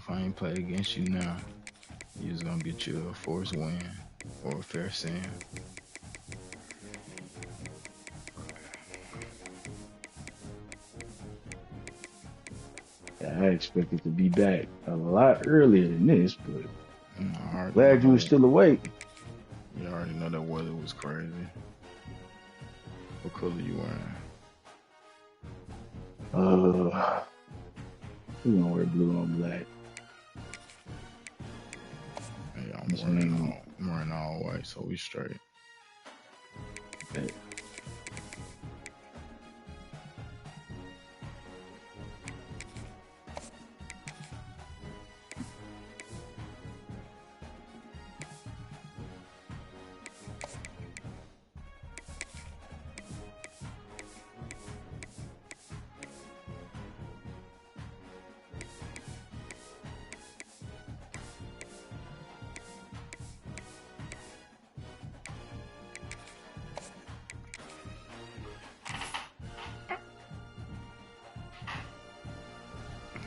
if I ain't play against you now, you was gonna get you a forced win or a fair send. I expected to be back a lot earlier than this, but I already glad you know were still awake. you already know that weather was crazy. What color you wearing? We gonna wear blue on black. Yeah, That's me. I'm wearing all white, so we straight. Okay.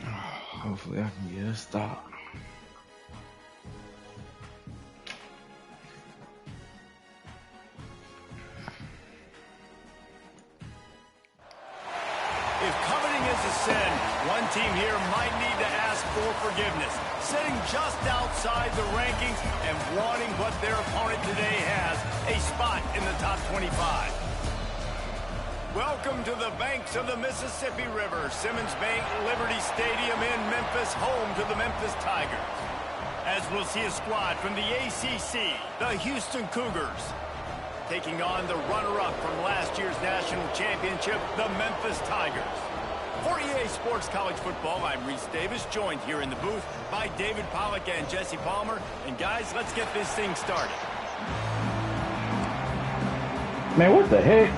Hopefully I can get a stop. If coveting is a sin, one team here might need to ask for forgiveness. Sitting just outside the rankings and wanting what their opponent today has, a spot in the top 25. Welcome to the banks of the Mississippi River, Simmons Bank Liberty Stadium in Memphis, home to the Memphis Tigers. As we'll see a squad from the ACC, the Houston Cougars, taking on the runner-up from last year's national championship, the Memphis Tigers. For EA Sports College Football, I'm Reese Davis, joined here in the booth by David Pollack and Jesse Palmer. And guys, let's get this thing started. Man, what the heck?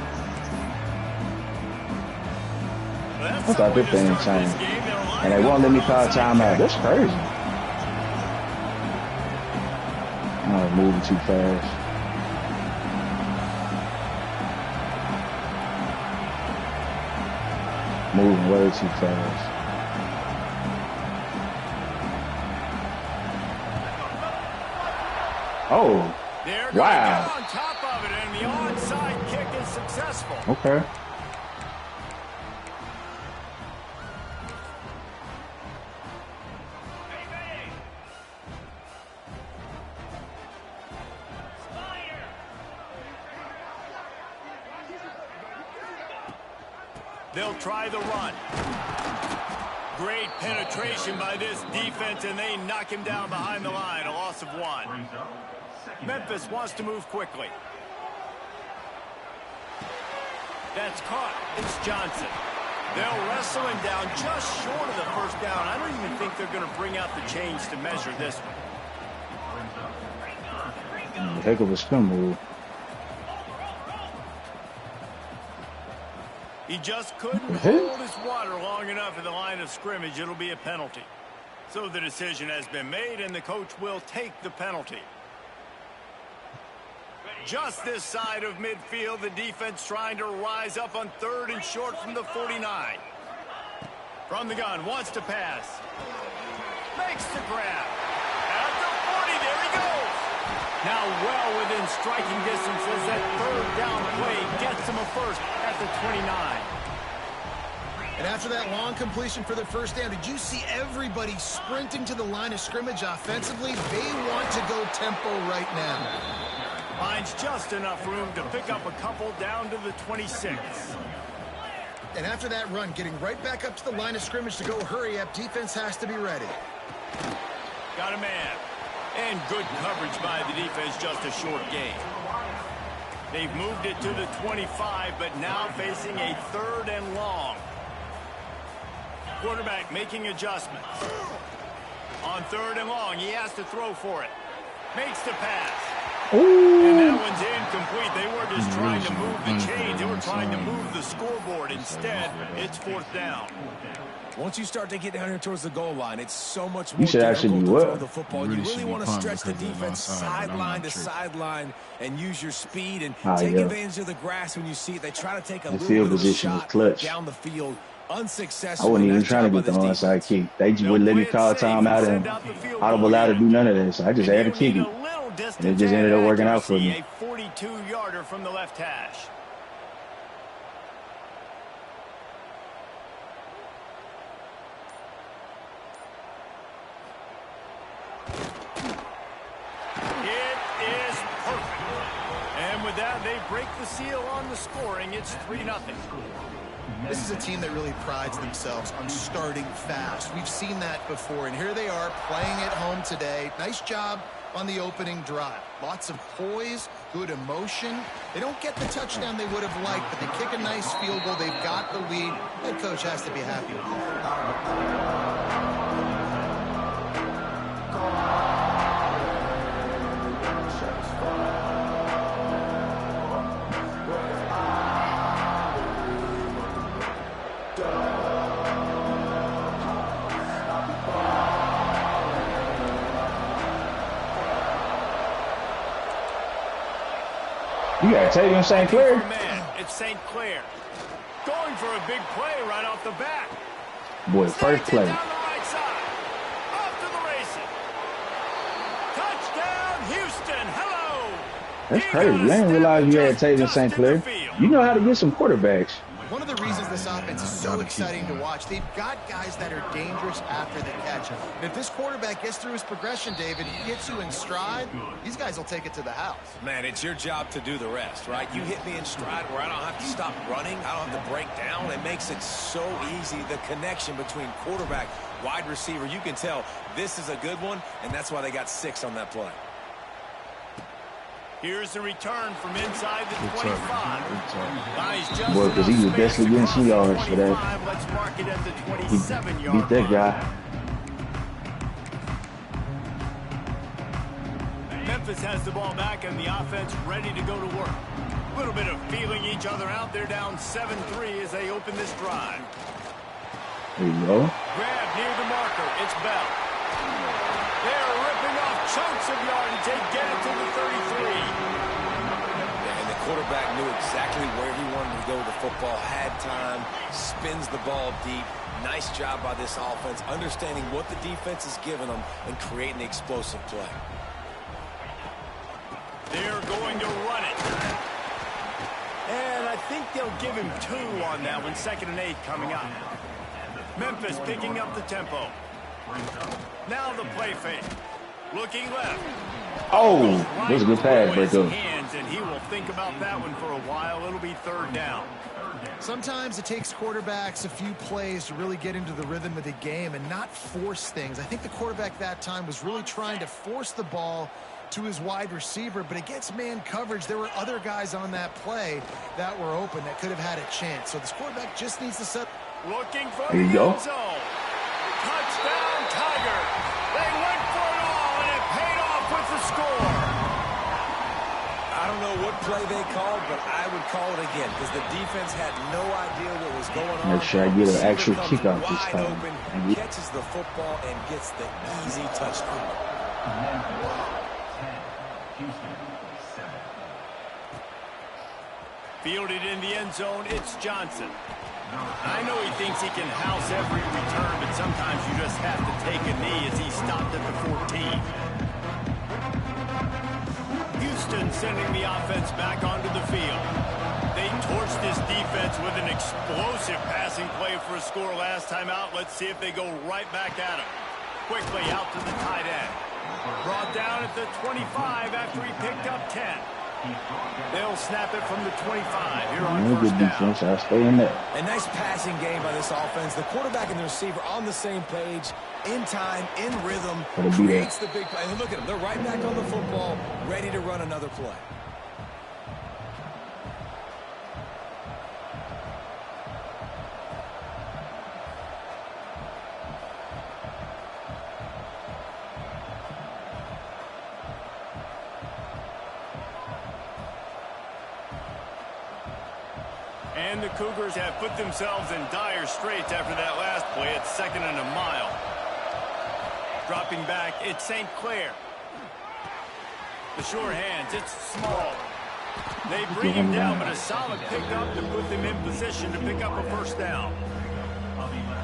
I thought this thing changed. And they won't let me call timeout. That's crazy. I'm moving too fast. Moving way too fast. Oh, They're wow. on top of it, and the onside kick is successful. Okay. They'll try the run. Great penetration by this defense, and they knock him down behind the line, a loss of 1. Memphis wants to move quickly. That's caught. It's Johnson. They'll wrestle him down just short of the first down. I don't even think they're going to bring out the chains to measure this one. Heck of a spin move. He just couldn't hold his water long enough at the line of scrimmage. It'll be a penalty. So the decision has been made, and the coach will take the penalty. Just this side of midfield, the defense trying to rise up on 3rd and short from the 49. From the gun, wants to pass. Makes the grab. At the 40, there he goes. Now well within striking distance as that 3rd down play gets him a first at the 29. And after that long completion for the first down, did you see everybody sprinting to the line of scrimmage offensively? They want to go tempo right now. Finds just enough room to pick up a couple down to the 26. And after that run, getting right back up to the line of scrimmage to go hurry up, defense has to be ready. Got a man. And good coverage by the defense, just a short gain. They've moved it to the 25, but now facing a 3rd and long. Quarterback making adjustments. On 3rd and long, he has to throw for it. Makes the pass. Ooh. And that one's incomplete. They were just trying to move the chains. They were trying to move the scoreboard. Instead, it's 4th down. Once you start to get down here towards the goal line, it's so much You more should actually difficult to be throw the football. Really You really should be want to punting stretch the because they're defense onside, but I'm sideline not to tripping. sideline and use your speed and Ah, take yeah. advantage of the grass when you see it. They try to take a The little field bit of a position is shot clutch. down the field Unsuccessful. I wasn't even Nice trying to job get the by this onside defense. kick. They just wouldn't let me call timeout, and I was allowed to do none of that. So I just had to kick it. And it just ended up working out for me. A 42-yarder from the left hash. It is perfect. And with that, they break the seal on the scoring. It's 3-0. This is a team that really prides themselves on starting fast. We've seen that before, and here they are playing at home today. Nice job on the opening drive. Lots of poise, good emotion. They don't get the touchdown they would have liked, but they kick a nice field goal. They've got the lead. Head coach has to be happy with that. You got Tavion St. Clair. It's St. Clair. Going for a big play right off the bat. Boy, first play. Down the right side. Off to the races. Touchdown, Houston. Hello. That's crazy. I didn't realize you had Tavion St. Clair. You know how to get some quarterbacks. One of the reasons this offense is so exciting to watch, they've got guys that are dangerous after the catch. And if this quarterback gets through his progression, David, he gets you in stride, these guys will take it to the house. Man, it's your job to do the rest, right? You hit me in stride where I don't have to stop running. I don't have to break down. It makes it so easy. The connection between quarterback, wide receiver, you can tell this is a good one, and that's why they got 6 on that play. Here's the return from inside the 25. Boy, because he was definitely getting some yards for that. Let's mark it at the He 27-yard beat that guy. Memphis has the ball back and the offense ready to go to work. A little bit of feeling each other out. They're down 7-3 as they open this drive. There you go. Grab near the marker. It's Bell. They're ripping off chunks of yardage. They get it to the 33. And the quarterback knew exactly where he wanted to go with the football, had time, spins the ball deep. Nice job by this offense, understanding what the defense is giving them and creating the explosive play. They're going to run it. And I think they'll give him 2 on that one. 2nd and 8 coming up. Memphis picking up the tempo. Now the play fake. Looking left. Oh, that was a good pass, Berto. Hands, and he will think about that one for a while. It'll be 3rd down. Sometimes it takes quarterbacks a few plays to really get into the rhythm of the game and not force things. I think the quarterback that time was really trying to force the ball to his wide receiver, but against man coverage, there were other guys on that play that were open that could have had a chance. So this quarterback just needs to set. Looking for There you the go. end zone. Touchdown, Tiger. They went for it all, and it paid off with the score. I don't know what play they called, but I would call it again because the defense had no idea what was going on. Make sure I get an actual Receiver kickoff comes this wide time. open, catches the football, and gets the easy touchdown. Fielded in the end zone, it's Johnson. I know he thinks he can house every return, but sometimes you just have to take a knee as he stopped at the 14. Houston sending the offense back onto the field. They torched this defense with an explosive passing play for a score last time out. Let's see if they go right back at him. Quickly out to the tight end. Brought down at the 25 after he picked up 10. They'll snap it from the 25 here on Good first down. defense. I'll stay in there. A nice passing game by this offense. The quarterback and the receiver on the same page, in time, in rhythm, Gotta be there. creates the big play. And look at them. They're right back on the football, ready to run another play. And the Cougars have put themselves in dire straits after that last play. It's 2nd and a mile. Dropping back, it's St. Clair. The sure hands, it's Small. They bring him down, but a solid pickup to put them in position to pick up a first down.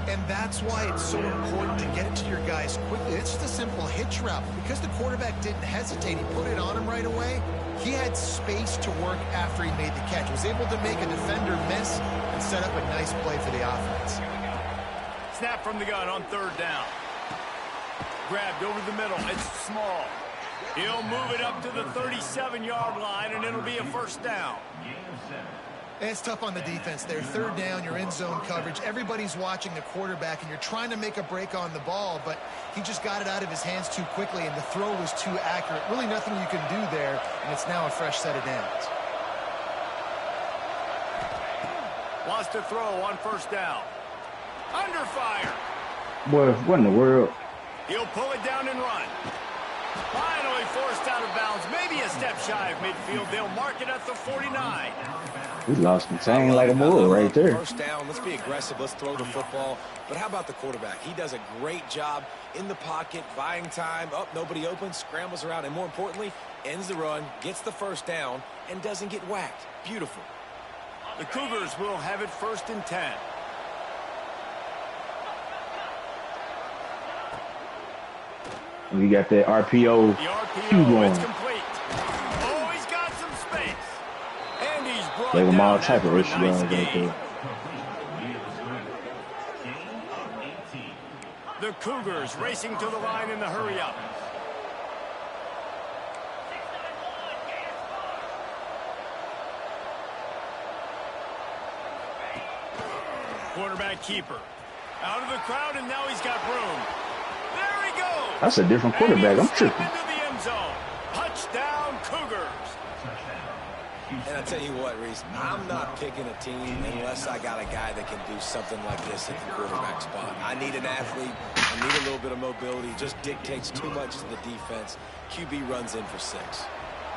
And that's why it's so important to get it to your guys quickly. It's just a simple hitch route. Because the quarterback didn't hesitate, he put it on him right away. He had space to work after he made the catch. Was able to make a defender miss and set up a nice play for the offense. Snap from the gun on 3rd down. Grabbed over the middle. It's Small. He'll move it up to the 37-yard line, and it'll be a 1st down. And it's tough on the defense there. 3rd down, you're in zone coverage. Everybody's watching the quarterback, and you're trying to make a break on the ball, but he just got it out of his hands too quickly, and the throw was too accurate. Really nothing you can do there, and it's now a fresh set of downs. Wants to throw on 1st down. Under fire. Boy, what in the world? He'll pull it down and run. Finally forced out of bounds. Maybe a step shy of midfield. They'll mark it at the 49. He lost contain like a bull right there. 1st down. Let's be aggressive. Let's throw the football. But how about the quarterback? He does a great job in the pocket, buying time. Up, nobody open, scrambles around, and more importantly, ends the run, gets the 1st down, and doesn't get whacked. Beautiful. The Cougars will have it 1st and 10. We got that RPO. The RPO going. is complete. Oh, he's got some space. And he's brought Like down all type of after a issues nice right gain. there. The Cougars racing to the line in the hurry-up. Quarterback keeper. Out of the crowd, and now he's got room. There he goes. That's a different quarterback. I'm tripping. Into the end zone. Touchdown, Cougars. And I tell you what, Reese, I'm not picking a team unless I got a guy that can do something like this at the quarterback spot. I need an athlete. I need a little bit of mobility. Just dictates too much to the defense. QB runs in for 6.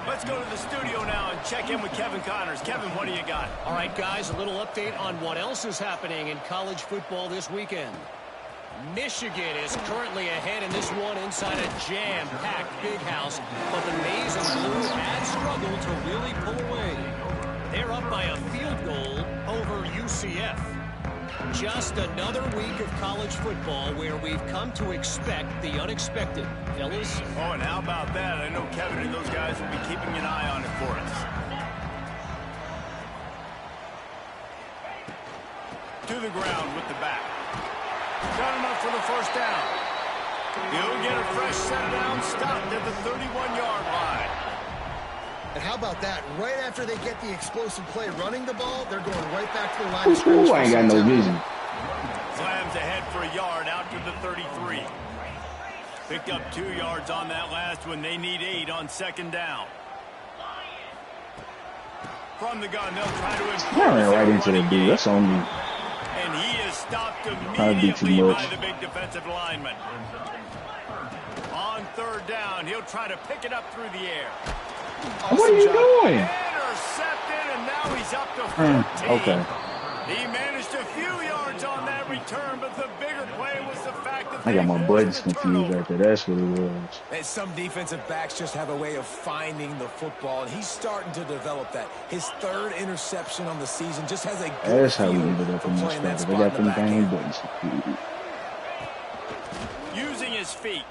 Let's go to the studio now and check in with Kevin Connors. Kevin, what do you got? All right, guys, a little update on what else is happening in college football this weekend. Michigan is currently ahead in this one inside a jam-packed Big House, but the Maize and Blue have struggled to really pull away. They're up by a field goal over UCF. Just another week of college football where we've come to expect the unexpected. Fellas? Oh, and how about that? I know Kevin and those guys will be keeping an eye on it for us. To the ground with the back. Got enough for the 1st down. He'll get a fresh set down, stopped at the 31-yard line. And how about that? Right after they get the explosive play running the ball, they're going right back to the line of scrimmage. Ooh, I ain't got no vision. Slams ahead for a yard out to the 33. Picked up 2 yards on that last one. They need 8 on 2nd down. From the gun, they'll try to I ran right into the dude. That's on me. And he is stopped do immediately too by much. the big defensive lineman. On 3rd down, he'll try to pick it up through the air. What are you doing? Intercepted, and now he's up to 14. Okay. He managed a few yards on that return, but the bigger play was the fact that I got my they buttons forced the confused turnover. right there. That's what it was. And some defensive backs just have a way of finding the football, and he's starting to develop that. His 3rd interception on the season just has a good That's how we feel ended up for in this playing that spot. They spot got in the them back dang end. buttons confused. Using his feet.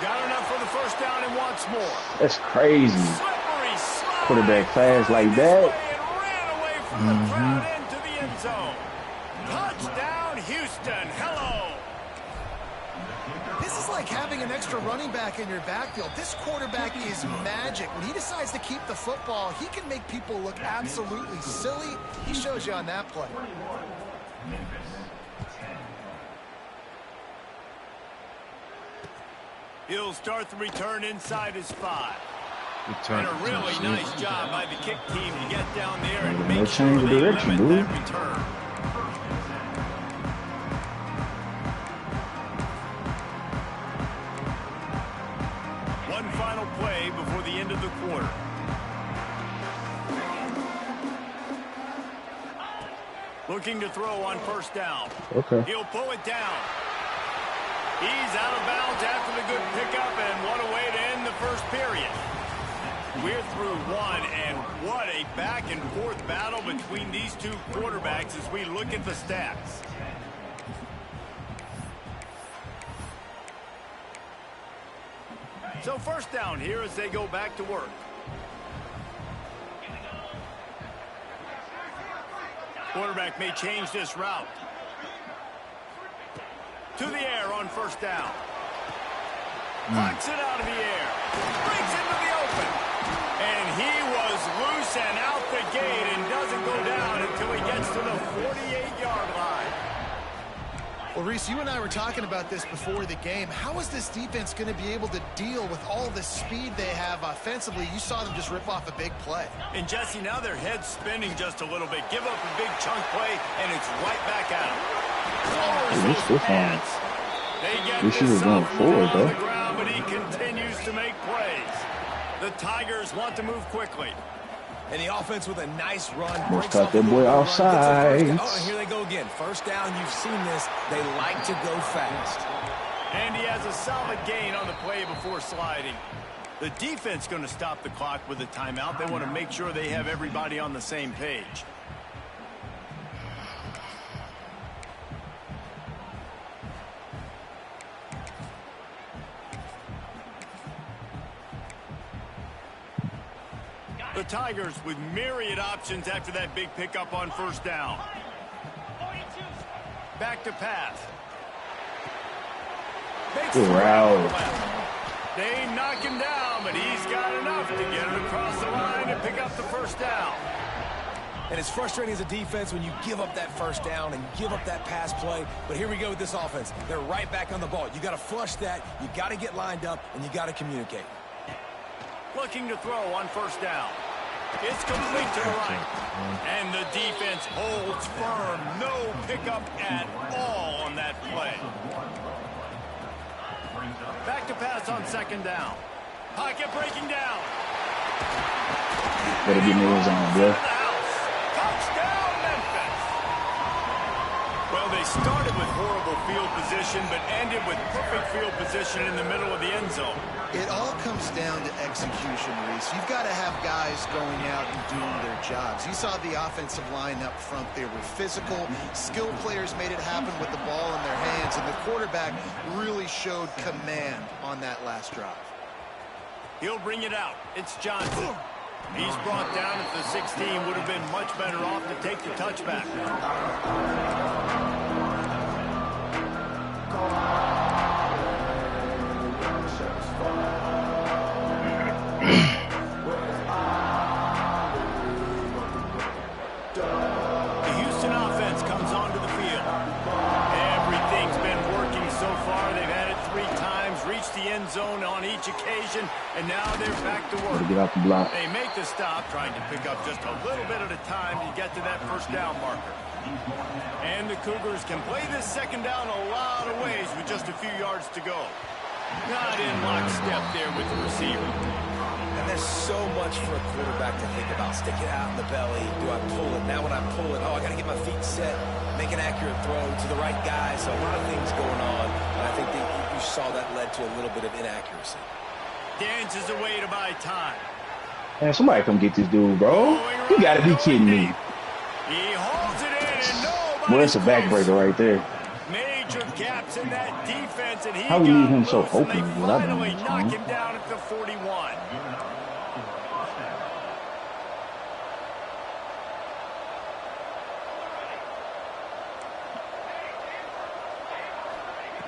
Got enough for the 1st down and wants more. That's crazy. Slippery slide. Quarterback fast like that. And ran away from the crowd into the end zone. Touchdown, Houston. Hello. This is like having an extra running back in your backfield. This quarterback is magic. When he decides to keep the football, he can make people look absolutely silly. He shows you on that play. He'll start the return inside his 5. Return. And a really nice job by the kick team to get down there and No make sure change of they direction, limit dude. that return. One final play before the end of the quarter. Looking to throw on 1st down. Okay. He'll pull it down. He's out of bounds after the good pickup, and what a way to end the 1st period. We're through one, and what a back-and-forth battle between these two quarterbacks as we look at the stats. So first down here as they go back to work. Quarterback may change this route. To the air on first down. Knocks it out of the air. Breaks into the open. And he was loose and out the gate and doesn't go down until he gets to the 48-yard line. Well, Reese, you and I were talking about this before the game. How is this defense going to be able to deal with all the speed they have offensively? You saw them just rip off a big play. And, Jesse, now their head's spinning just a little bit. Give up a big chunk play, and it's right back out. They get Wish he this was going forward, on though. the ground, but he continues to make plays. The Tigers want to move quickly. And the offense with a nice run. Let's cut that boy outside. Oh, and here they go again. First down, you've seen this. They like to go fast. And he has a solid gain on the play before sliding. The defense going to stop the clock with a timeout. They want to make sure they have everybody on the same page. The Tigers with myriad options after that big pickup on first down. Back to pass. Good route. They knock him down, but he's got enough to get it across the line and pick up the first down. And it's frustrating as a defense when you give up that first down and give up that pass play. But here we go with this offense. They're right back on the ball. You got to flush that. You got to get lined up, and you got to communicate. Looking to throw on first down. It's complete to the right. And the defense holds firm. No pickup at all on that play. Back to pass on second down. Pocket breaking down. Better be news on, bro. Touchdown, Memphis. Well, they started with horrible field position, but ended with perfect field position in the middle of the end zone. It all comes down to execution, Reese. You've got to have guys going out and doing their jobs. You saw the offensive line up front. They were physical. Skilled players made it happen with the ball in their hands, and the quarterback really showed command on that last drive. He'll bring it out. It's Johnson. He's brought down at the 16. Would have been much better off to take the touchback. The Houston offense comes onto the field. Everything's been working so far. They've had it 3 times, reached the end zone on each occasion, and now they're back to work. Get off the block. They make the stop, trying to pick up just a little bit at a time to get to that first down marker. And the Cougars can play this second down a lot of ways with just a few yards to go. Not in lockstep there with the receiver. And there's so much for a quarterback to think about. Stick it out in the belly. Do I pull it? Now when I pull it, oh, I got to get my feet set, make an accurate throw to the right guy. So a lot of things going on. And I think that you saw that led to a little bit of inaccuracy. Dances away to buy time. Man, somebody come get this dude, bro. You got to be kidding me. He holds it in, and nobody. Well, it's a backbreaker right there. Major gaps in that defense, and he How we leave him so loose, and open they is what I don't finally knock understand. him down at the 41.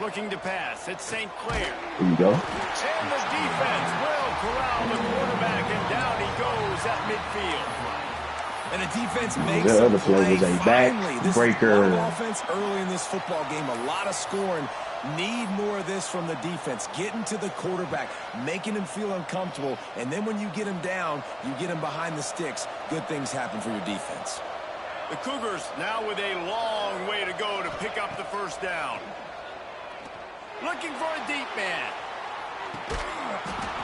Looking to pass. It's St. Clair. There you go. And the defense will corral the quarterback, and down he goes at midfield. And the defense makes The a other play was a Finally, this is backbreaker. a lot of offense early in this football game. A lot of scoring. Need more of this from the defense. Getting to the quarterback, making him feel uncomfortable, and then when you get him down, you get him behind the sticks. Good things happen for your defense. The Cougars now with a long way to go to pick up the first down. Looking for a deep man.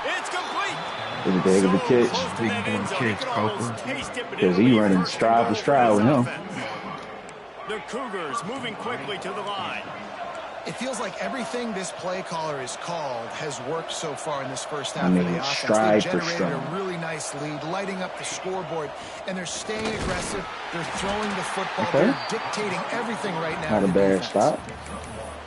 It's complete. It was a big of a catch. Close to that end zone. You can almost taste it, but Because it'll he be running first stride and for goal stride this with him. offense. The Cougars moving quickly to the line. It feels like everything this play caller has called has worked so far in this first half I mean, of the offense. stride They've for generated stride. a really nice nice lead, lighting up the scoreboard, and they're staying aggressive. They're throwing the football. Okay. They're dictating everything right now. Not a bad stop.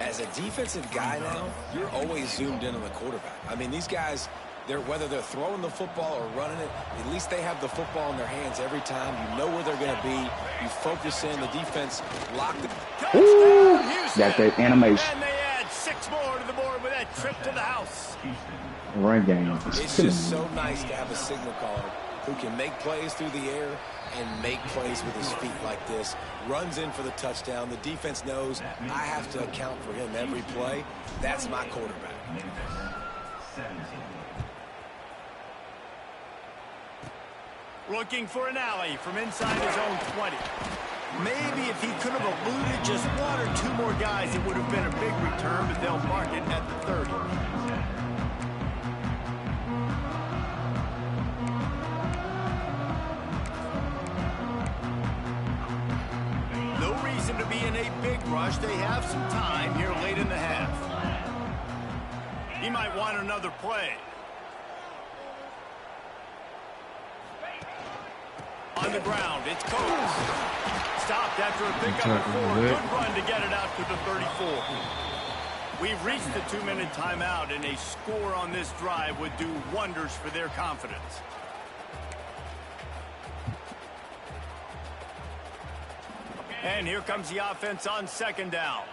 As a defensive guy now, you're always zoomed in on the quarterback. I mean, these guys, whether they're throwing the football or running it, at least they have the football in their hands every time. You know where they're going to be. You focus in. The defense locked it. Ooh, got that animation. And they add 6 more to the board with that trip to the house. Run game. It's just so nice to have a signal caller who can make plays through the air and make plays with his feet like this. Runs in for the touchdown. The defense knows I have to account for him every play. That's my quarterback. Looking for an alley from inside his own 20. Maybe if he could have eluded just 1 or 2 more guys, it would have been a big return, but they'll mark it at the 30. No reason to be in a big rush. They have some time here late in the half. He might want another play. On the ground, it's Coates. Stopped after a pickup of 4. Good run to get it out to the 34. We've reached the 2-minute timeout, and a score on this drive would do wonders for their confidence. And here comes the offense on 2nd down.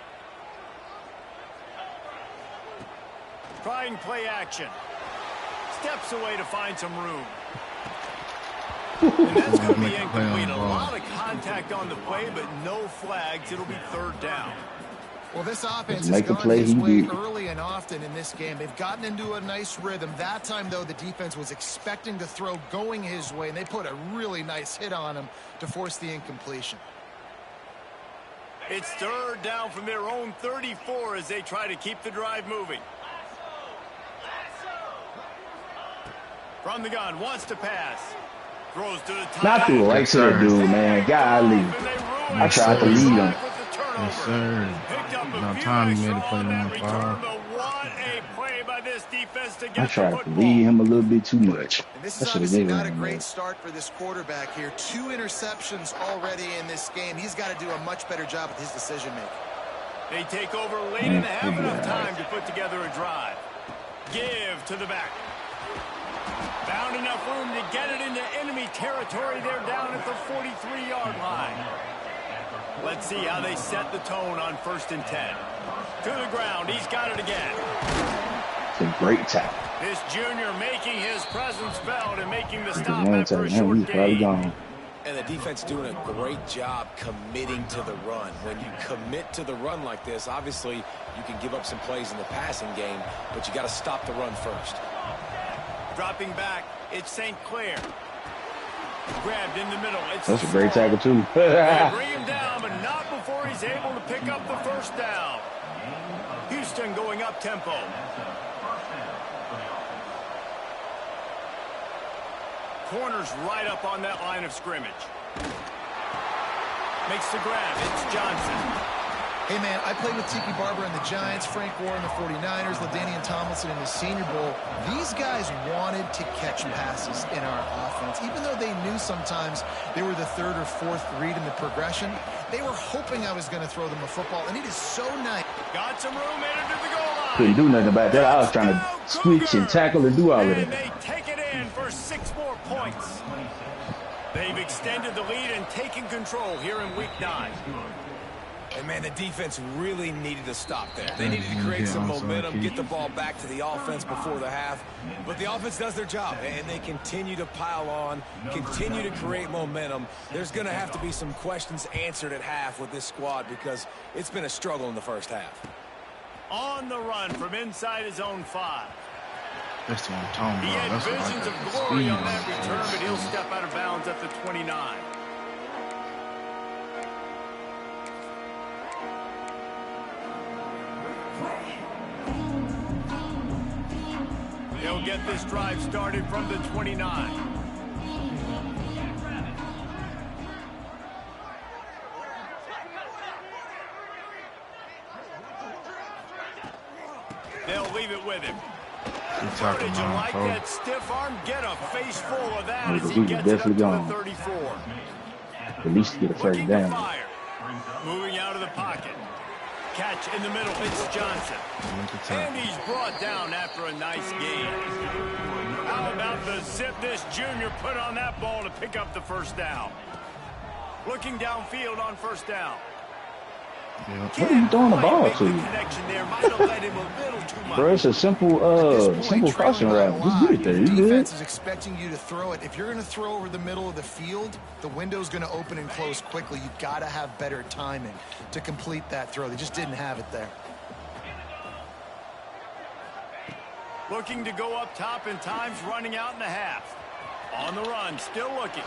Trying play action. Steps away to find some room. And that's going to be incomplete. A lot of contact on the play, but no flags. It'll be 3rd down. Well, this offense has gone his way early and often in this game. They've gotten into a nice rhythm. That time, though, the defense was expecting to throw going his way, and they put a really nice hit on him to force the incompletion. It's 3rd down from their own 34 as they try to keep the drive moving. From the gun, wants to pass. Throws to the top. Not through right to the dude, man. Golly. I tried to lead him. Yes, sir. No time he made to play on 5. I tried to lead him a little bit too much. And this is obviously not a great start for this quarterback here. 2 interceptions already in this game. He's got to do a much better job with his decision making. They take over late and have enough time to put together a drive. Give to the back. Found enough room to get it into enemy territory. They're down at the 43-yard line. Let's see how they set the tone on 1st and 10. To the ground. He's got it again. It's a great tackle. This junior making his presence felt and making the stop after a short gain. Gone. And the defense doing a great job committing to the run. When you commit to the run like this, obviously you can give up some plays in the passing game, but you got to stop the run first. Dropping back, it's St. Clair. Grabbed in the middle. That's a great tackle, too. They bring him down, but not before he's able to pick up the 1st down. Houston going up tempo. Corners right up on that line of scrimmage. Makes the grab. It's Johnson. Hey, man, I played with Tiki Barber and the Giants, Frank Gore and the 49ers, LaDainian Tomlinson in the Senior Bowl. These guys wanted to catch passes in our offense. Even though they knew sometimes they were the 3rd or 4th read in the progression, they were hoping I was going to throw them a football, and it is so nice. Got some room headed to the goal line. Couldn't do nothing about that. I was trying to switch and tackle and do all of it. And they take it in for 6 more points. They've extended the lead and taken control here in Week 9. And, man, the defense really needed to stop there. They needed to create some momentum, get the ball back to the offense before the half. But the offense does their job, and they continue to pile on, continue to create momentum. There's going to have to be some questions answered at half with this squad because it's been a struggle in the first half. On the run from inside his own 5. That's what I'm talking He about. had That's what visions I of got. glory Speed on that return, but he'll step out of bounds at the 29. They'll get this drive started from the 29. They'll leave it with him. talking Did you about, like folks. that stiff arm? Get a face full of that Because as he he was gets it up to definitely the gone. 34. At least get a first Looking to down. fire. Moving out of the pocket. Catch in the middle. It's Johnson. And he's brought down after a nice gain. How about the zip this junior put on that ball to pick up the first down? Looking downfield on first down. Yep. What are you throwing the ball to? Bro, it's a simple crossing route. Just get it there. You The good? defense is expecting you to throw it. If you're going to throw over the middle of the field, the window's going to open and close quickly. You've got to have better timing to complete that throw. They just didn't have it there. Looking to go up top in times, running out in the half. On the run, still looking.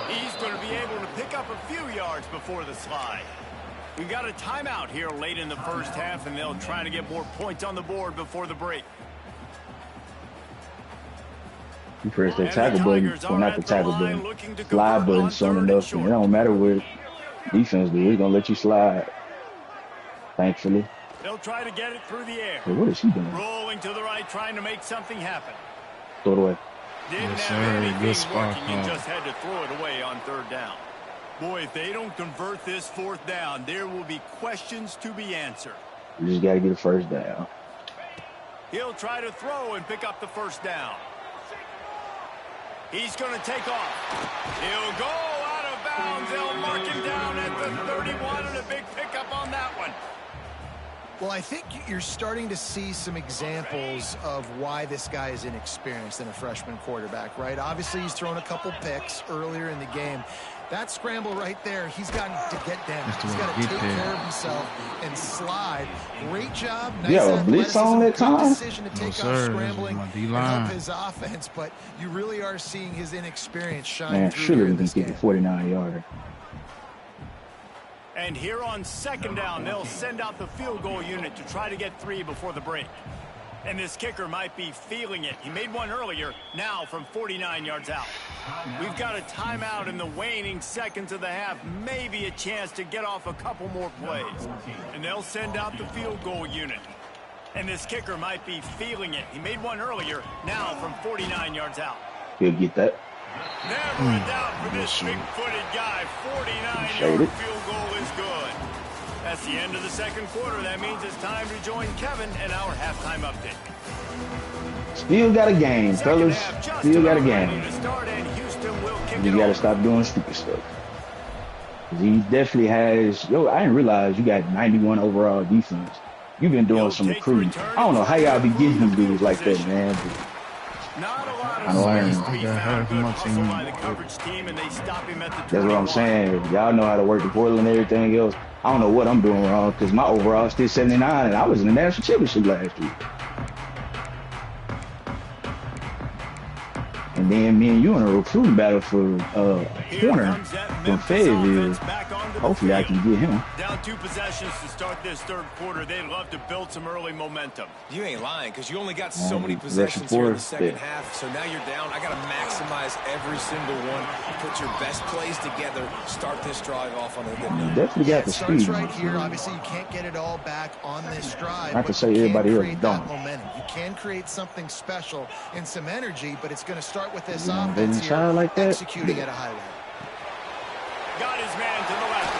He's going to be able to pick up a few yards before the slide. We've got a timeout here late in the first half, and they'll try to get more points on the board before the break. You press that tackle button, well, not the tackle button, slide button soon enough, and it don't matter what defense do, it's going to let you slide, thankfully. They'll try to get it through the air. So what is he doing? Rolling to the right, trying to make something happen. Throw it away. Didn't Yes, have sir. anything Good spot, working and huh? just had to throw it away on third down. Boy, if they don't convert this fourth down, there will be questions to be answered. You just got to get a first down. He'll try to throw and pick up the first down. He's going to take off. He'll go out of bounds. They'll mark him down at the 31 and a big pickup on that one. Well, I think you're starting to see some examples of why this guy is inexperienced in a freshman quarterback, right? Obviously, he's thrown a couple picks earlier in the game. That scramble right there, he's got to get down. He's got to take care of himself and slide. Great job. Nice Yeah, blitz on that time? decision to take No, off sir. scrambling This is my and D-line. help his offense, but you really are seeing his inexperience shine Man, through surely here we in can this get game. the 49-yarder. And here on second down, they'll send out the field goal unit to try to get 3 before the break. And this kicker might be feeling it. He made one earlier, now from 49 yards out. We've got a timeout in the waning seconds of the half. Maybe a chance to get off a couple more plays. And they'll send out the field goal unit. And this kicker might be feeling it. He made one earlier, now from 49 yards out. He'll get that. Never a doubt for this big-footed guy. 49-yard field goal is good. That's the end of the second quarter. That means it's time to join Kevin and our halftime update. Still got a game, Second fellas. half just Still got a about ready game. to start, and Houston will kick You it got to off. stop doing stupid stuff. 'Cause he definitely has. Yo, I didn't realize you got 91 overall defense. You've been doing some recruiting. I don't know how y'all be getting these dudes like that, man. Not a lot I of learned. space to be I got found. half Good my hustle team. by the coverage team, and they stop him at the 21. That's what I'm saying. Y'all know how to work the portal and everything else. I don't know what I'm doing wrong because my overall is still 79, and I was in the national championship last year. And then me and you in a recruiting battle for Here corner comes that from Memphis Fayetteville. offense back onto the Hopefully I field. can get him. Down 2 possessions to start this third quarter. They'd love to build some early momentum. You ain't lying, because you only got so many Russian possessions here in the force, second yeah. half. So now you're down. I got to maximize every single one. Put your best plays together. Start this drive off on a good note. Definitely got It the starts speed. right here. Obviously, you can't get it all back on this drive. Not to but say you can everybody else create that don't. momentum. You can create something special and some energy, but it's going to start with this You know, offense they here, try like that. executing at a high level. Got his man to the left.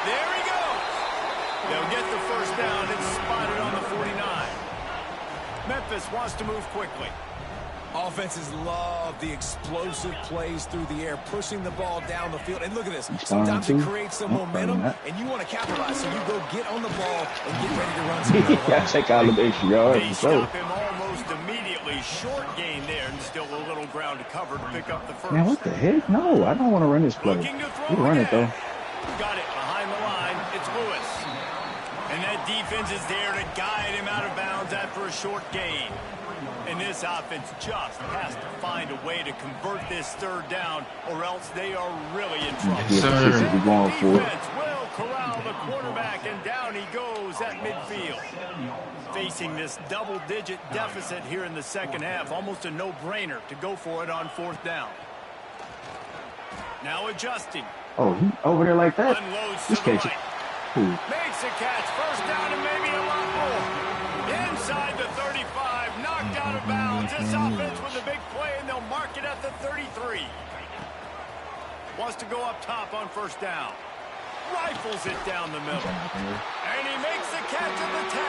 There he goes. They'll get the first down. It's spotted on the 49. Memphis wants to move quickly. Offenses love the explosive plays through the air, pushing the ball down the field. And look at this. He's Sometimes trying it to. creates some I'm momentum, trying and you want to capitalize. So you go get on the ball and get ready to run some Yeah, take all the extra yards They for sure. stop him almost immediately. Short gain there, and still a little ground to cover to pick up the first. Man, what the heck? No, I don't want to run this play. Looking to throw You run it though. again. Got it behind the line. It's Lewis. And that defense is there to guide him out of bounds after a short gain. And this offense just has to find a way to convert this third down, or else they are really in trouble. Yes, Yeah, sir. this is going for it. Defense will corral the quarterback, and down he goes at midfield. Facing this double-digit deficit here in the second half, almost a no-brainer to go for it on fourth down. Now adjusting. Oh, he over there like that? Unloads to Just the catch it. right. Ooh. Makes a catch. First down and maybe a lot more. Inside the 35. Knocked out of bounds. This offense with a big play, and they'll mark it at the 33. Wants to go up top on first down. Rifles it down the middle. And he makes the catch at the 10.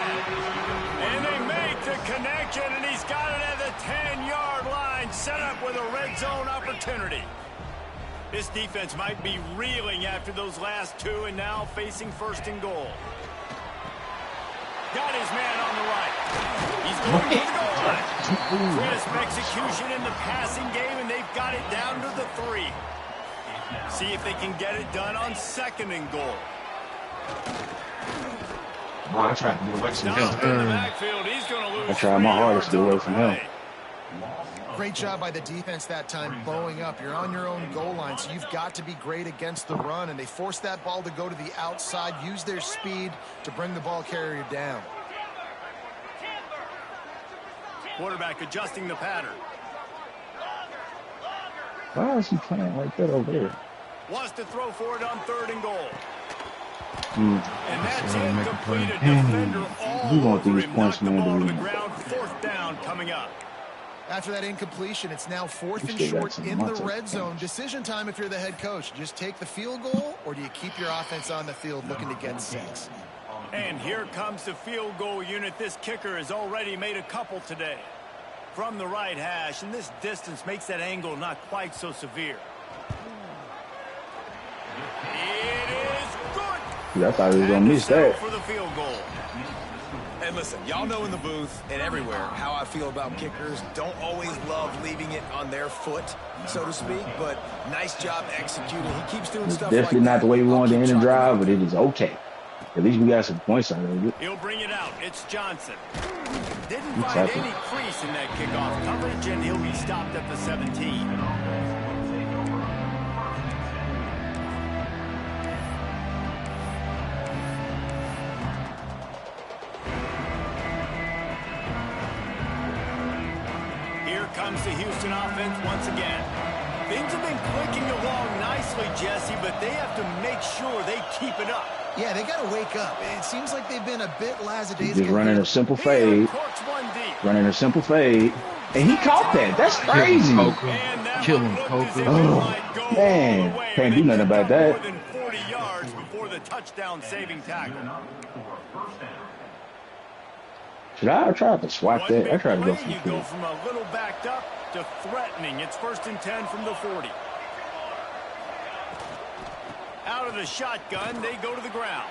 And they make the connection, and he's got it at the 10-yard line, set up with a red zone opportunity. This defense might be reeling after those last two, and now facing first and goal. Got his man on the right. He's going to the goal line. Crisp execution in the passing game, and they've got it down to the 3. See if they can get it done on second and goal. I tried to do I tried my hardest to get away from him. Great job by the defense that time, bowing up. You're on your own goal line, so you've got to be great against the run, and they forced that ball to go to the outside, use their speed to bring the ball carrier down. Quarterback adjusting the pattern. Why is he playing like that over there? Wants to throw for it on third and goal. Mm. And that's incomplete. A defender all We want over these him. points, Knocked the man, ball to to the win. ground. Fourth down coming up. After that incompletion, it's now fourth and still got short some in the months of red zone. games. Decision time if you're the head coach. Just take the field goal, or do you keep your offense on the field looking to get 6? And here comes the field goal unit. This kicker has already made a couple today. From the right hash, and this distance makes that angle not quite so severe. It is good. Dude, I thought he was going to miss that. For the field goal. And listen, y'all know in the booth and everywhere how I feel about kickers. Don't always love leaving it on their foot, so to speak, but nice job executing. He keeps doing It's stuff definitely like not that. the way we I'll wanted to keep end the chalking drive, up. but it is okay. At least we got some points out of it. He'll bring it out. It's Johnson. Didn't Good find tackle. any crease in that kickoff coverage, and he'll be stopped at the 17. Here comes the Houston offense once again. Things have been clicking along nicely, Jesse, but they have to make sure they keep it up. Yeah, they got to wake up. It seems like they've been a bit lackadaisical. Just running a simple He fade. uncorks one deep. Running a simple fade. And he caught that. That's crazy. And that Kill one him, looked as if Poker. it Oh, might go all man. the way, Can't and do they nothing about picked up that. More than 40 yards before the touchdown-saving tackle. Should I try to swap One that? big I tried to go play, for you the go from a little backed up to threatening. It's first and 10 from the 40. Out of the shotgun, they go to the ground.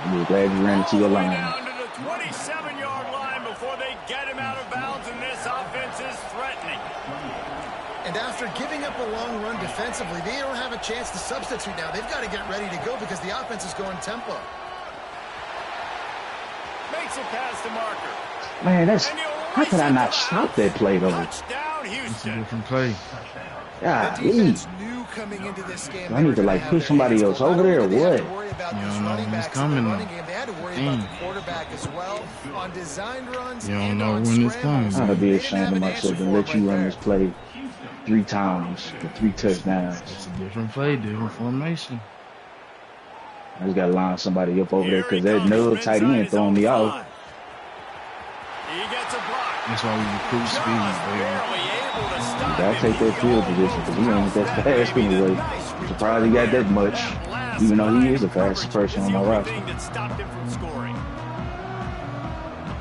I'm just glad you ran into your All the way line. down to the 27-yard line before they get him out of bounds, and this offense is threatening. And after giving up a long run defensively, they don't have a chance to substitute now. They've got to get ready to go because the offense is going tempo. Makes it past the marker. Man, that's And he'll how could I race it not to stop that play though? Touchdown, It's a Houston. different play. God, The defense knew coming into this game. I need to, like, push somebody else over there or what? About You these don't know running who's backs in the coming. running game. They had to worry about Damn. the quarterback as well on designed runs. You don't and know on when it's scrambles. coming. I'd be They didn't ashamed have of an myself answer and for let him you right run there. this play 3 times for 3 touchdowns. It's a different play, different formation. I just gotta line somebody up over there Here because he that comes nub from tight inside end his throwing own me off. 5. He gets a block. That's why we recruit Just speed, baby. barely able to stop I'll him. take that field position because he ain't that fast anyway. I'm surprised he got that much, even though he is the fastest person on my roster. That stopped him from scoring.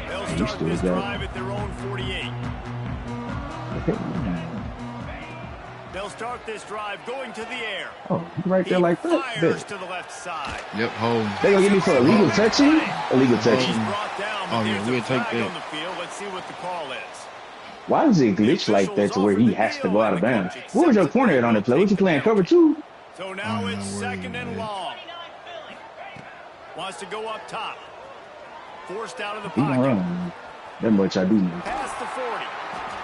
They'll He start still this got it. drive at their own 48. They'll start this drive going to the air. Oh, he right there like that. Fires Bet. to the left side. Yep, hold. They gonna get me for illegal touching? Illegal He's touching. brought down, but Oh, yeah, there's we'll a take flag that. on the field. Let's see what the call is. Why does it glitch like that to where he has to go out of bounds? What was your corner at on that play? Was you playing cover 2? So now Oh, it's no, second wait, and wait. long. Wants to go up top. Forced out of the He gonna pocket. run. That much I do know. Past the 40.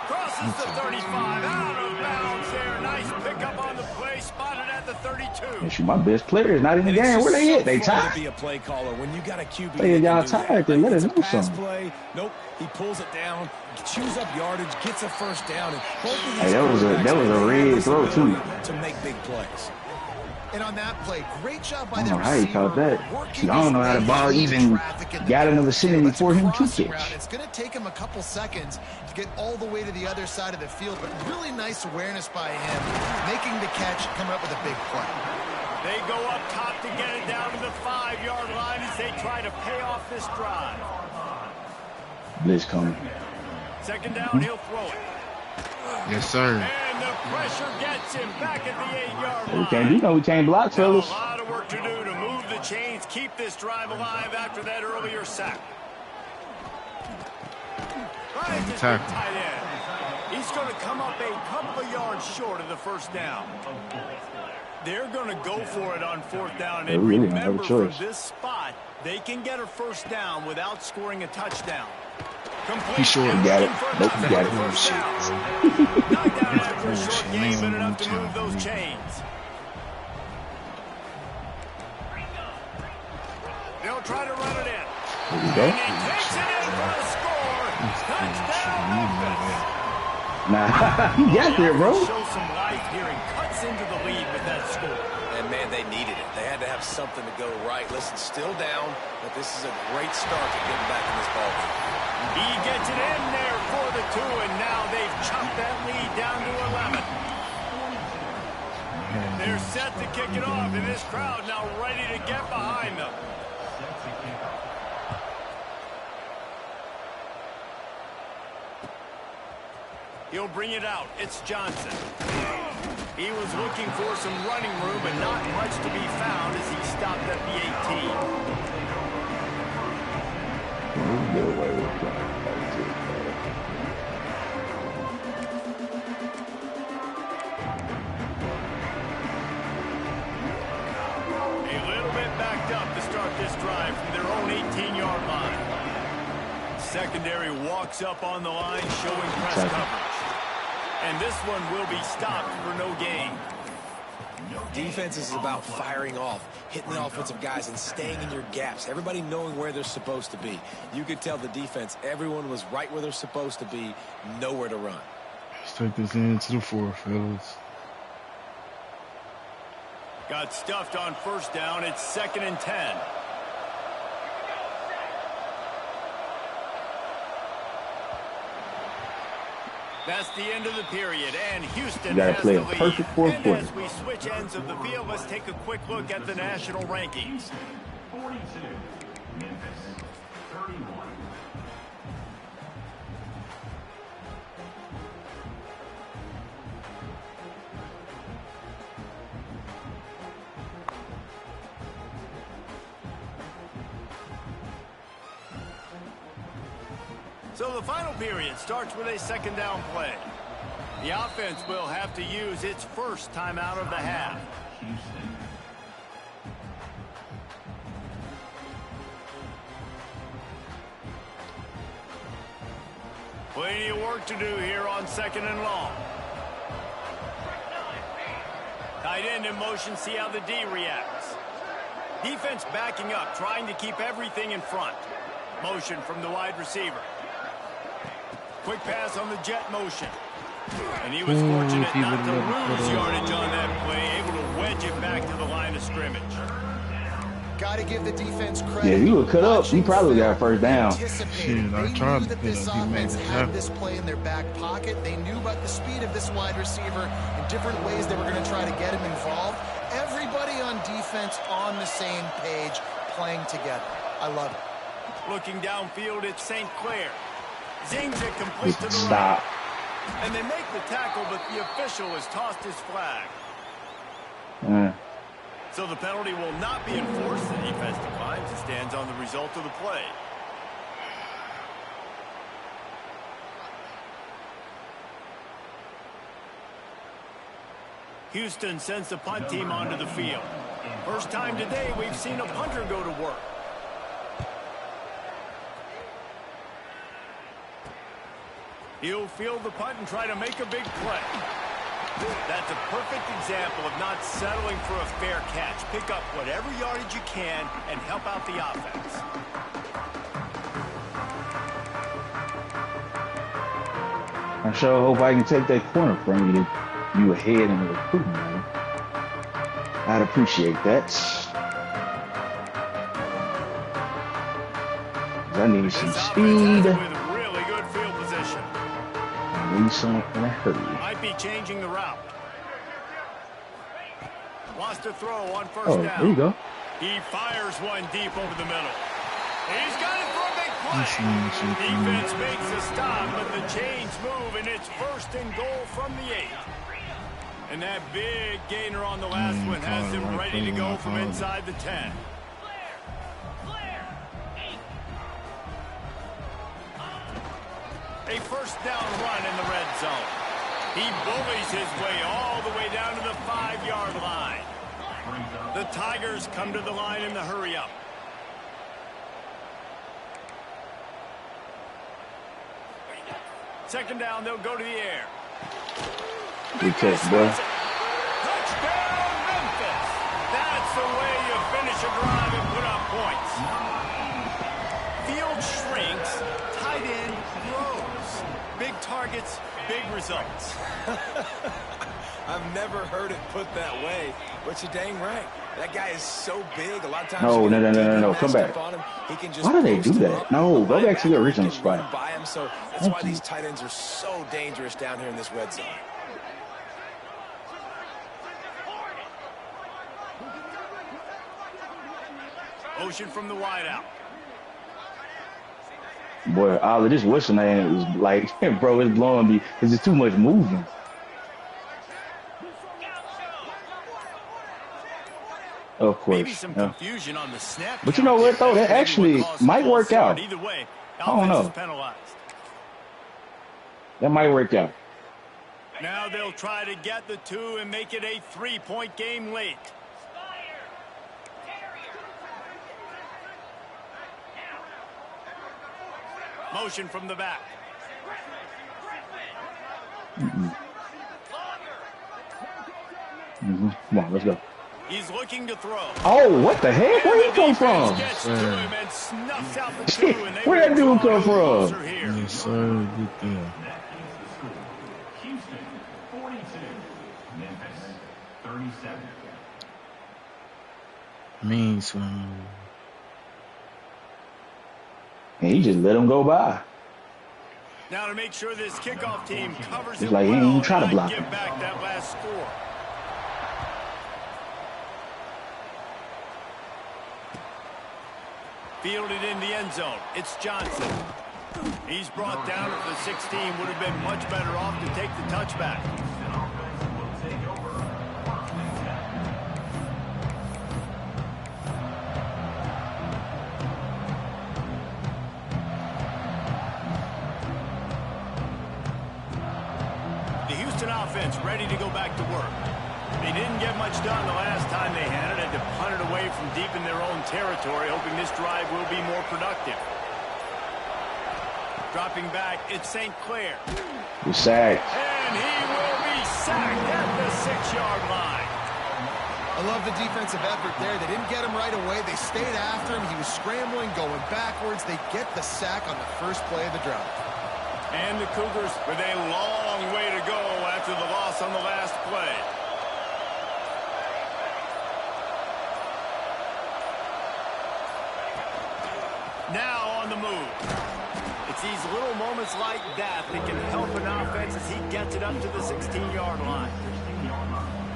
Crosses the 35. Out of bounds there. Nice pickup on the play. Spotted at the 32. And shoot, my best player is not in the And it's game. just Where they so at? They fun to tied? be a play caller when you got a QB. Hey, that y'all can do that. tired, then let It's us a know pass something. play. Nope, he pulls it down, chews up yardage, gets a first down, and both of these Hey, that was a quarterbacks red have the throw, too. ability to make big plays. And on that play, great job by I the don't know how he receiver. caught that. Working I don't know how the his ball way even through traffic in the got in the backfield. vicinity That's a for him to crossing route. catch. It's going to take him a couple seconds to get all the way to the other side of the field, but really nice awareness by him, making the catch, coming up with a big play. They go up top to get it down to the 5-yard line as they try to pay off this drive. Blitz coming. Second down, he'll throw it. Yes, sir. And the pressure gets him back at the 8-yard line. We can't block, Now, a fellas. lot of work to do to move the chains, keep this drive alive after that earlier sack. Bryant is the tackle. tight end. He's going to come up a couple of yards short of the first down. They're going to go for it on fourth down. And really don't have a remember, from choice. this spot, they can get a first down without scoring a touchdown. Complete. He short. And Got it. looking for Nope, another got it. first Bullshit, down. bro. Knocked down after a short Bullshit. game, but Man, enough to I'm move those telling you. chains. They'll try to run it in. There we go. And he takes it in for a score. Touchdown, Memphis. Nah, he got there, bro. Shows some life here and cuts into the lead with that score. And, man, they needed it. They had to have something to go right. Listen, still down, but this is a great start to getting back in this ballgame. He gets it in there for the 2, and now they've chopped that lead down to 11. They're set to kick it off, and this crowd now ready to get behind them. He'll bring it out. It's Johnson. He was looking for some running room, but not much to be found as he stopped at the 18. Get away with that. A little bit backed up to start this drive from their own 18-yard line. Secondary walks up on the line, showing press coverage. And this one will be stopped for no gain. Defense is about firing off, hitting the offensive guys, and staying in your gaps. Everybody knowing where they're supposed to be. You could tell the defense, everyone was right where they're supposed to be, nowhere to run. Let's take this into the 4, fellas. Got stuffed on first down. It's 2nd and 10. That's the end of the period, and Houston You gotta has play the a lead. perfect fourth And quarter. as we switch ends of the field, let's take a quick look at the national rankings. 42, Memphis, 31. So the final period starts with a 2nd down play. The offense will have to use its first timeout of the half. Houston. Plenty of work to do here on 2nd and long. Tight end in motion, see how the D reacts. Defense backing up, trying to keep everything in front. Motion from the wide receiver. Quick pass on the jet motion. And he was fortunate not to lose yardage on that play, able to wedge it back to the line of scrimmage. Got to give the defense credit. Yeah, if he would cut up, he probably got a first down. Shit, They I knew tried to that put this up. He made offense it had happen. this play in their back pocket. They knew about the speed of this wide receiver and different ways they were going to try to get him involved. Everybody on defense on the same page, playing together. I love it. Looking downfield, it's St. Clair. Zings it complete to the Stop. right. And they make the tackle, but the official has tossed his flag. So the penalty will not be enforced. The defense declines and stands on the result of the play. Houston sends the punt team onto the field. First time today we've seen a punter go to work. He'll field the punt and try to make a big play. That's a perfect example of not settling for a fair catch. Pick up whatever yardage you can and help out the offense. I sure hope I can take that corner from you. You ahead in the recruiting, man. I'd appreciate that. I need some This offense speed. has it with really good field position. I need something to hurry. Might be changing the route. Wants to throw on first Oh, down. there you go. He fires one deep over the middle. He's got it for a big play. Defense makes a stop, but the chains move, and it's first and goal from the 8. And that big gainer on the last one has him ready to go from inside the 10. A first down run in the red zone. He bullies his way all the way down to the 5-yard line. The Tigers come to the line in the hurry-up. Second down, they'll go to the air. Good catch, bro. Touchdown, Memphis. That's the way you finish a drive and put up points. Field shrinks, tight end grows. Big targets, big results. I've never heard it put that way, but you're dang right. That guy is so big. A lot of times. No. Come back. Why do they do that? No, go back to the original spot. By him, so that's why these tight ends are so dangerous down here in this red zone. Motion from the wideout. Boy, all of this whistle name is like, bro, it's blowing me because it's too much moving. Of course. Maybe some confusion on the snap. But you know what, though? That actually might work out. Either way, I don't know. penalized. That might work out. Now they'll try to get the 2 and make it a 3-point game late. Motion from the back. Come on, let's go. He's looking to throw. Oh, what the heck? Where he come from? Where that dude come from? Yes, sir. Get there. Houston, 42. Memphis, 37. Mean swing. And he just let him go by. Now to make sure this kickoff team covers It's it like he ain't well even trying to and block get him. back that last score. Fielded in the end zone. It's Johnson. He's brought down at the 16. Would have been much better off to take the touchback. The Houston offense ready to go back to work. They didn't get much done the last time they had it. Had to punt it away from deep in their own territory, hoping this drive will be more productive. Dropping back, it's St. Clair. He's sacked. And he will be sacked at the 6-yard line. I love the defensive effort there. They didn't get him right away. They stayed after him. He was scrambling, going backwards. They get the sack on the first play of the drive. And the Cougars with a long way to go after the loss on the last play. Now on the move. It's these little moments like that that can help an offense as he gets it up to the 16-yard line.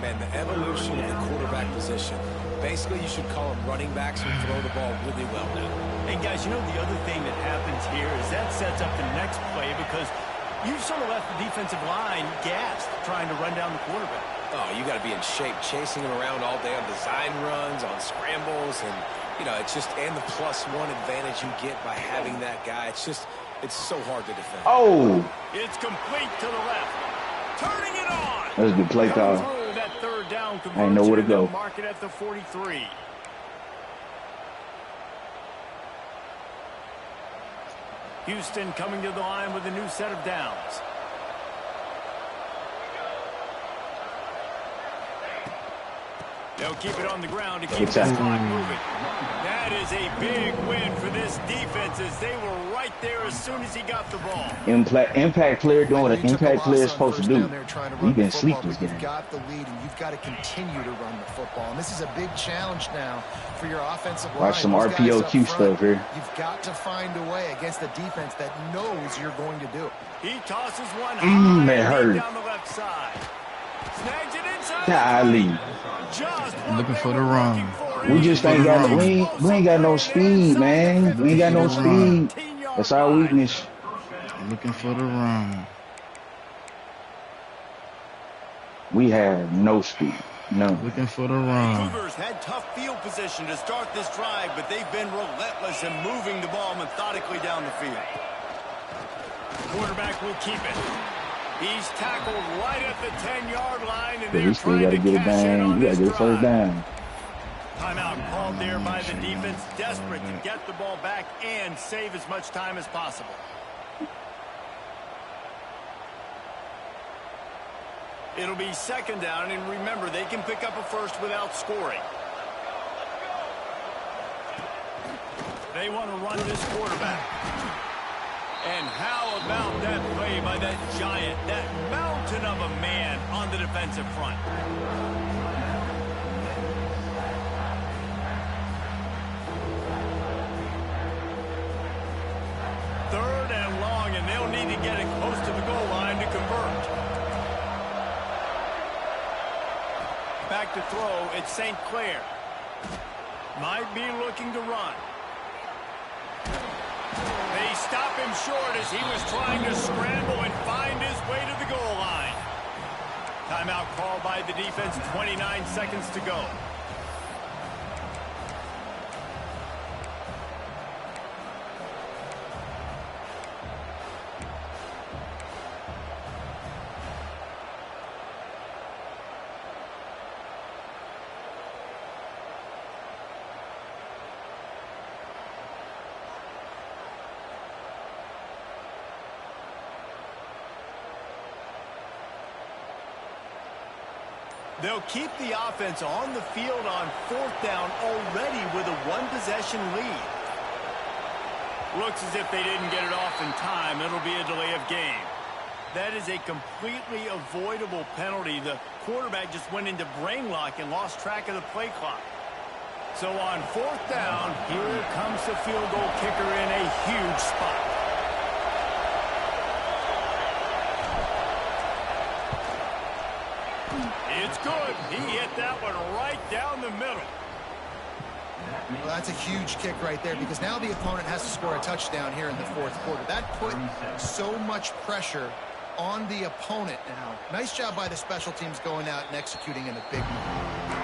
Man, the evolution of the quarterback position. Basically, you should call them running backs who throw the ball really well now. And guys, you know the other thing that happens here is that sets up the next play because you've sort of left the defensive line gassed trying to run down the quarterback. Oh, you got to be in shape, chasing him around all day on design runs, on scrambles, and, you know, it's just, and the +1 advantage you get by having that guy. It's just, it's so hard to defend. Oh, It's complete to the left. Turning it on. that's a good play call. Through that third down I know where to conversion, go. they'll mark it at the 43. Houston coming to the line with a new set of downs. They'll keep it on the ground to keep Good this tackle. clock moving. That is a big win for this defense as they were right there as soon as he got the ball. Impact player doing what an You took a impact player is loss on supposed to first do. down there trying to We run the been football, sleep this but you've game. got the lead, and you've got to continue to run the football. And this is a big challenge now for your offensive line. Watch some Those guys up RPOQ front, stuff here. You've got to find a way against a defense that knows you're going to do it. He tosses one high that and hurt. deep down the left side. Snags it inside. Golly. Just Looking for the run. We just ain't got Run. we ain't got no speed, man. We ain't got no speed. That's our weakness. Looking for the run. We have no speed. No. Looking for the run. Cougars had tough field position to start this drive, but they've been relentless in moving the ball methodically down the field. Quarterback will keep it. He's tackled right at the 10-yard line, and But we they're still trying gotta to get it cash in down. on We gotta this get first drive. down. Timeout called there by the defense, desperate to get the ball back and save as much time as possible. It'll be second down, and remember, they can pick up a first without scoring. They want to run this quarterback. And how about that play by that giant, that mountain of a man on the defensive front? Third and long, and they'll need to get it close to the goal line to convert. Back to throw, it's St. Clair. Might be looking to run. They stop him short as he was trying to scramble and find his way to the goal line. Timeout called by the defense, 29 seconds to go. They'll keep the offense on the field on fourth down already with a one-possession lead. Looks as if they didn't get it off in time. It'll be a delay of game. That is a completely avoidable penalty. The quarterback just went into brain lock and lost track of the play clock. So on fourth down, here comes the field goal kicker in a huge spot. It's good. He hit that one right down the middle. Well, that's a huge kick right there because now the opponent has to score a touchdown here in the fourth quarter. That put so much pressure on the opponent now. Nice job by the special teams going out and executing in a big moment.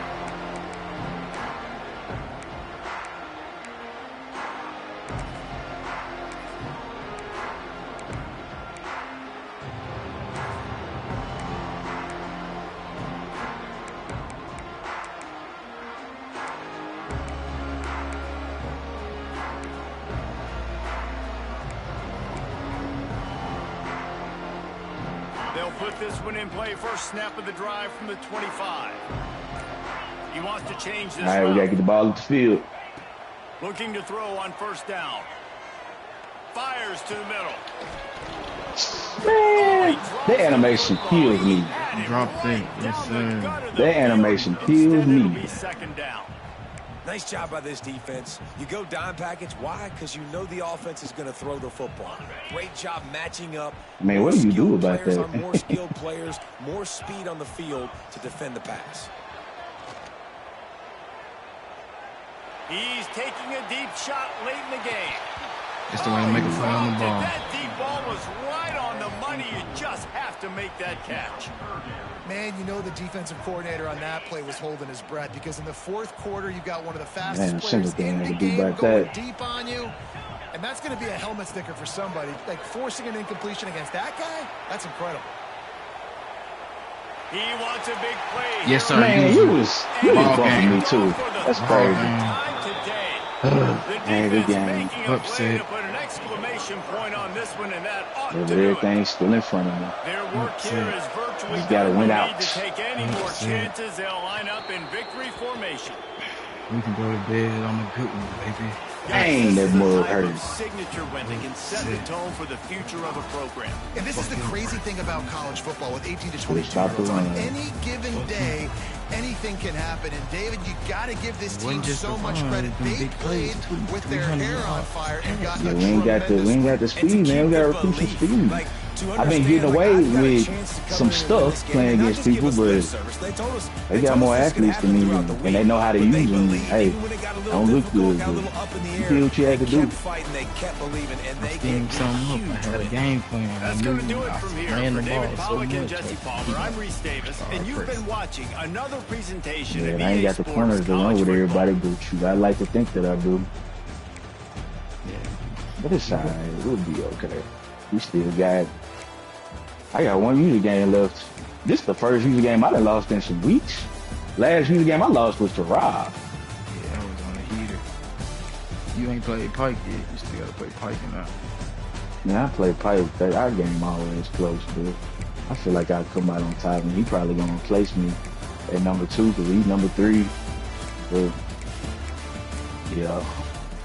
They'll put this one in play. First snap of the drive from the 25. He wants to change this. All right, we gotta get the ball at the field. Looking to throw on first down. Fires to the middle. Man, that animation kills me. Dropped it. Yes, sir. That animation kills me. It'll be second down. Nice job by this defense. You go dime package. Why? Because you know the offense is going to throw the football. Great job matching up. Man, what do you do about players that? On more skilled players, more speed on the field to defend the pass. He's taking a deep shot late in the game. That's the way to make a play on the ball. That deep ball was right on the money. You just have to make that catch. Man, you know the defensive coordinator on that play was holding his breath because in the fourth quarter, you've got one of the fastest players in the game going deep on you. And that's going to be a helmet sticker for somebody. Like forcing an incompletion against that guy, that's incredible. He wants a big play. Yes, sir. Man, you was Ball bumping game. me too. That's crazy. Time today. Man, good game. Making a play Upset. to put an exclamation exclamation point on this one, and that ought to do it. Everything's still in front of me. Their work here is virtually Just gotta done. win No out. need to take any more chances. They'll line up in victory formation. We can go to bed on a good one, baby. Dang, that mug hurt. Signature win that can set the tone for the future of a program. And this is the crazy thing about college football with 18 to 22 Stop the year olds. On run. any given day, anything can happen. And David, you got to give this team so much credit. They played with their hair on fire and got Yeah, we ain't got the speed, man. We got to recruit some speed. I've been getting away with some stuff playing against people, but they got more athletes than me, and they know how to use them. Hey, don't look good, but you did what you had to do. Team something up. I had a game plan. That's going to do it from here. Ran For the David ball so Pollack and much. Jesse Palmer, I'm Reese Davis, and you've been watching another presentation Yeah, of I ain't EA got the Sports corners to run College with Football. everybody, but shoot, I like to think that I do. But it's alright. We'll be okay. We still got. I got one user game left. This is the first user game I done lost in some weeks. Last user game I lost was to Rob. Yeah, I was on the heater. You ain't played Pike yet. You still gotta play Pike now. Man, I play Pipe. Our game always close, but I feel like I'll come out on top, and he probably gonna replace me at number 2 because he's number 3. But yeah,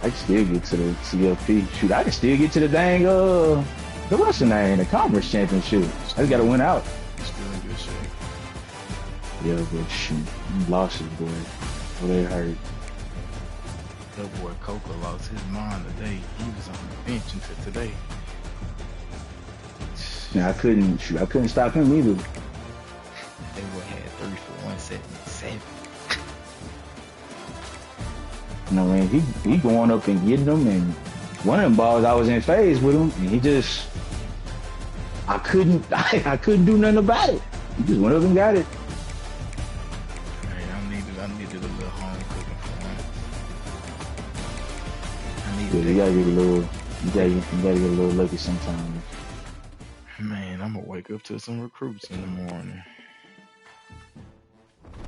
I can still get to the CFP. Shoot, I can still get to the dang the what's the name? The conference championship. I just gotta win out. Still in good shape. Yeah, but shoot, you lost it, boy. Well, they hurt. That boy Coca lost his mind today. He was on the bench until today. Now I couldn't stop him either. That boy had 3 for 177. You know, man, he going up and getting them, and one of them balls I was in phase with him, and he just I couldn't do nothing about it. He just went up and got it. Hey, I needed a little home cooking for once. I needed Yeah, you gotta get a little lucky sometimes. Man, I'm gonna wake up to some recruits in the morning.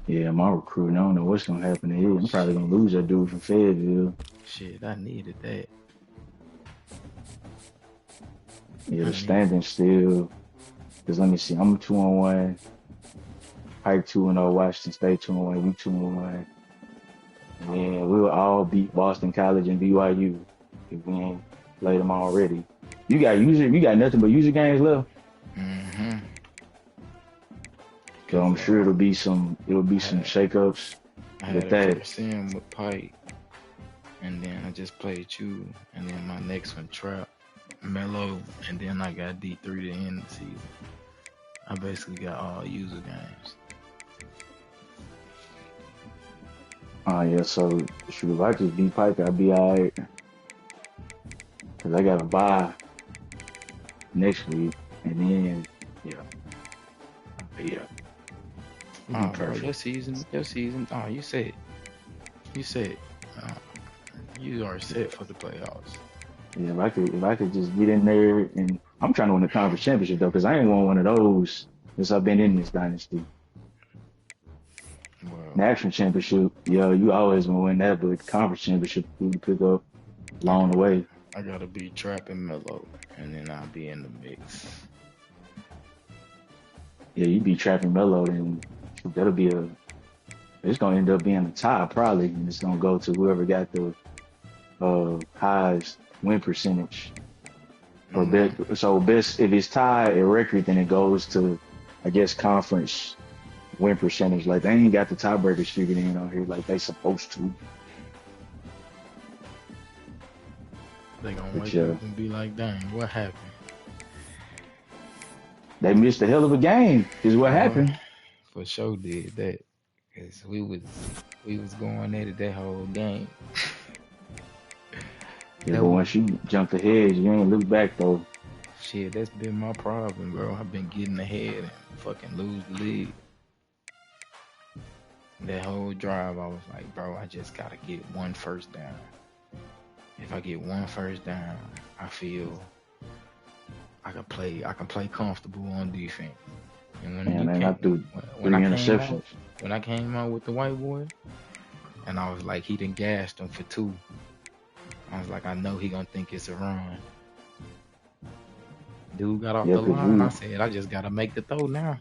Yeah, my recruiting, I don't know what's gonna happen to him. I'm probably gonna lose that dude from Fayetteville. Shit, I needed that. Yeah, the standing still. Cause let me see, I'm 2-1. Pike 2-0, Washington State 2-1, we 2-1. And then we'll all beat Boston College and BYU if we ain't played them already. You got nothing but user games left. Mm-hmm. So I'm sure it'll be some shakeups I had with a that. first sim with Pike, and then I just played you, and then my next one Trap, Mellow, and then I got D3 to end the season. I basically got all user games. Oh yeah, so shoot, if I just beat Pike, I'll be alright. Cause I got a bye next week, and then yeah. Oh, bro, your season. Oh, you said, you are set for the playoffs. Yeah, if I could just get in there, and I'm trying to win the conference championship though, cause I ain't won one of those since I've been in this dynasty. Well, National championship, yeah, you always gonna win that, but conference championship you can pick up along the way. I gotta be Trap and Mellow, and then I'll be in the mix. Yeah, you be trapping Mellow, and it's gonna end up being a tie probably, and it's gonna go to whoever got the highest win percentage. Or best if it's tied at record, then it goes to, I guess, conference win percentage. Like they ain't got the tiebreakers figured in on here like they supposed to. They gonna But wake yeah. up and be like, dang, what happened? They missed a hell of a game, is what happened. For sure did that. Cause we was going at it that whole game. Yeah, but once you jumped ahead, you ain't look back though. Shit, that's been my problem, bro. I've been getting ahead and fucking lose the lead. That whole drive, I was like, bro, I just gotta get one first down. If I get one first down, I feel I can play comfortable on defense. And when I came out with the white boy, and I was like, he done gassed him for 2. I was like, I know he gonna think it's a run. Dude got off Yeah, the because line. we I said, I just gotta make the throw now.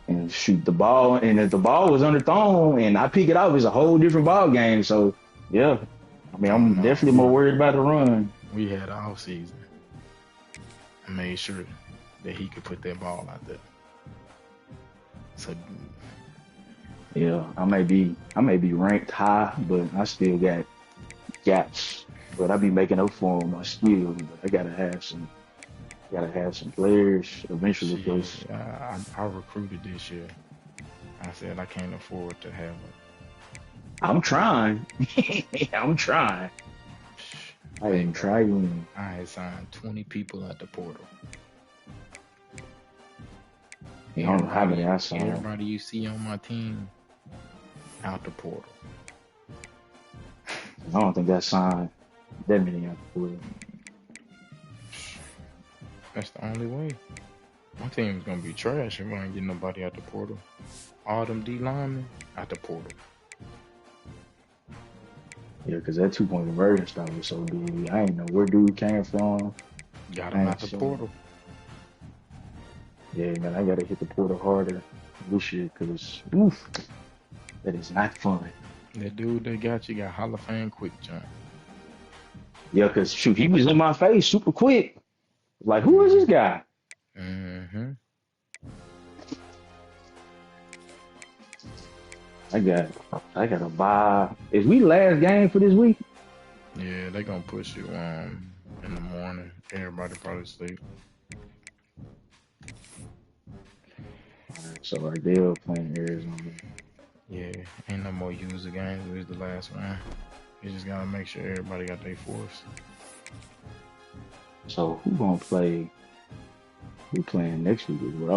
and shoot the ball, and if the ball was underthrown and I pick it up, it's a whole different ball game. So yeah, I mean, Oh I'm no, definitely more worried about the run. we had an off season. I made sure that he could put that ball out there. So Yeah, I may be ranked high, but I still got gaps. But I be making up for 'em, my skills. But I gotta have some players eventually. Because shit, I recruited this year. I said I can't afford to have it. I'm trying. I'm trying. I am trying. I had signed 20 people at the portal. I don't know how many I saw. Everybody you see on my team out the portal. I don't think I signed that many out the portal. That's the only way. My team's gonna be trash if I ain't get nobody out the portal. All them D linemen out the portal. Yeah, because that 2-point conversion stuff was so big. I ain't know where dude came from. Got him out the Sure. portal. Yeah, man, I gotta hit the portal harder this year because, oof, that is not fun. That dude that got you got Hall of Fame quick jump. Yeah, because, shoot, he was in my face super quick. Like, who is this guy? Mm-hmm. I got to buy. Is we last game for this week? Yeah, they gonna push you in the morning. Everybody probably sleep. So Ardell playing Arizona. Yeah, ain't no more user games. It was the last one. You just gotta make sure everybody got their force. So who gonna play? Who playing next week is what I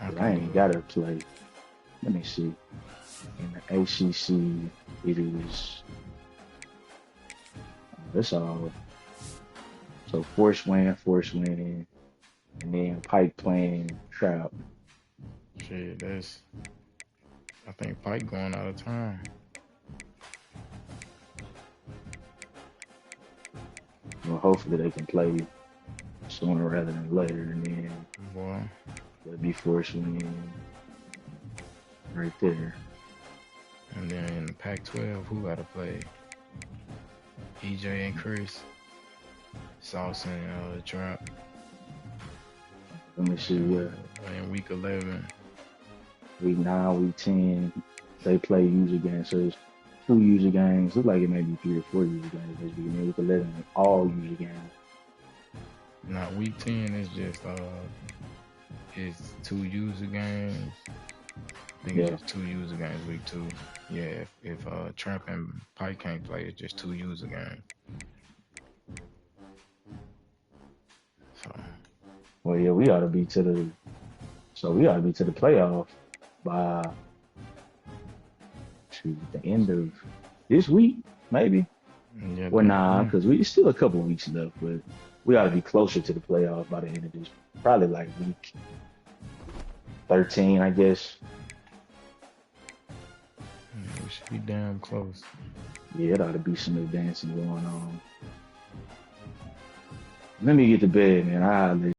don't know. I ain't gotta play. Let me see. In the ACC, it is. That's all. So force winning, and then Pike playing Trout. Shit, I think Pike going out of time. Well, hopefully they can play sooner rather than later, and then Boy, they'll be force winning right there. and then in the Pac-12, who gotta play? EJ and Chris. Sauce and Trap. Let me see. In week 11. Week 9, week 10, they play user games. So it's 2 user games. Looks like it may be 3 or 4 user games this week. Week 11, all user games. Now week 10 is just it's 2 user games. I think it's just 2 user games week 2. Yeah, if Trap and Pike can't play, it's just 2 user games. So Well, yeah, we ought to be to the playoff by the end of this week, maybe. yeah, Well, nah, because we still a couple weeks left, but we ought to be closer to the playoff by the end of this. Probably like week 13, I guess. we should be damn close. Yeah, it ought to be some advancing going on. Let me get to bed, man.